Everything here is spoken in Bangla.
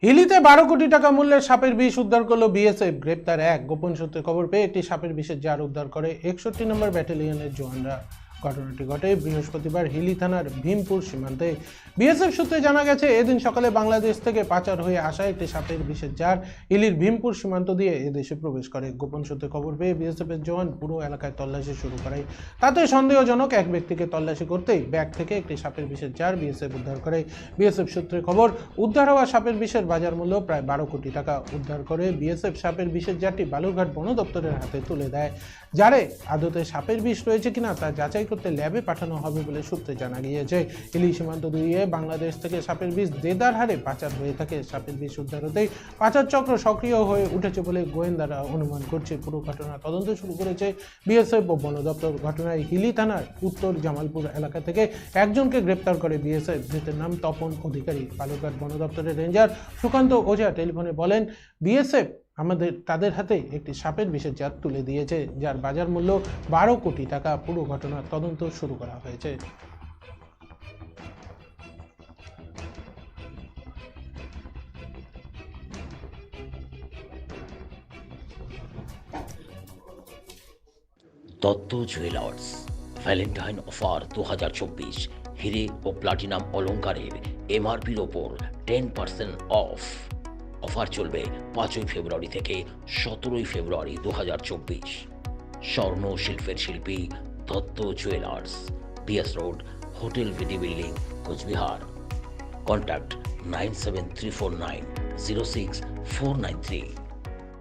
হিলিতে 12 কোটি টাকা মূল্যের সাপের বিষ উদ্ধার করল বিএসএফ। গ্রেপ্তার এক। গোপন সূত্রে খবর পেয়ে একটি সাপের বিষের জার উদ্ধার করে 61 নম্বর ব্যাটালিয়নের জওয়ানরা। ঘটনাটি ঘটে বৃহস্পতিবার হিলি থানার ভীমপুর সীমান্তে। বিএসএফ সূত্রে জানা গেছে, এদিন সকালে বাংলাদেশ থেকে পাচার হয়ে আসা একটি সাপের বিষের জার হিলির ভীমপুর সীমান্ত দিয়ে এদেশে প্রবেশ করে। গোপন সূত্রে খবর পেয়ে বিএসএফ এর জওয়ান পুরো এলাকায় তল্লাশি শুরু করে। তাতে সন্দেহজনক এক ব্যক্তিকে তল্লাশি করতেই ব্যাগ থেকে একটি সাপের বিষের জার বিএসএফ উদ্ধার করে। বিএসএফ সূত্রে খবর, উদ্ধার হওয়া সাপের বিষের বাজার মূল্য প্রায় 12 কোটি টাকা। উদ্ধার করে বিএসএফ সাপের বিষের জারটি বালুরঘাট বন দপ্তরের হাতে তুলে দেয়। জারে আদতে সাপের বিষ রয়েছে কিনা তা যাচাই করতে ল্যাবে পাঠানো হবে বলে সূত্রে জানা গিয়েছে। হিলি সীমান্ত দিয়ে বাংলাদেশ থেকে সাপের বিষ দেদার হারে পাচার হয়ে থাকে। সাপের বিষ উদ্ধার হতেই পাচার চক্র সক্রিয় হয়ে উঠেছে বলে গোয়েন্দারা অনুমান করছে। পুরো ঘটনা তদন্ত শুরু করেছে বিএসএফ ও বন দপ্তর। ঘটনায় হিলি থানার উত্তর জামালপুর এলাকা থেকে একজনকে গ্রেপ্তার করে বিএসএফ। ধৃতের নাম তপন অধিকারী। বালুরঘাট বন দপ্তরের রেঞ্জার সুকান্ত ওঝা টেলিফোনে বলেন, বিএসএফ তাদের হাতে একটি সাপের বিষের জার তুলে দিয়েছে, যার বাজার মূল্য 12 কোটি টাকা। পুরো ঘটনার তদন্ত শুরু করা হয়েছে। দত্ত জুয়েলার্স ভ্যালেন্টাইন অফার 2024 হিরে ও প্লাটিনাম অলংকারের এমআরপির ওপর 10% অফ। অফার চলবে 5 ফেব্রুয়ারি থেকে 17 ফেব্রুয়ারি 2024। স্বর্ণ শিল্পের শিল্পী Dutta jewellers, BS road, hotel VD building, Cooch Behar. Contact 97349 06493।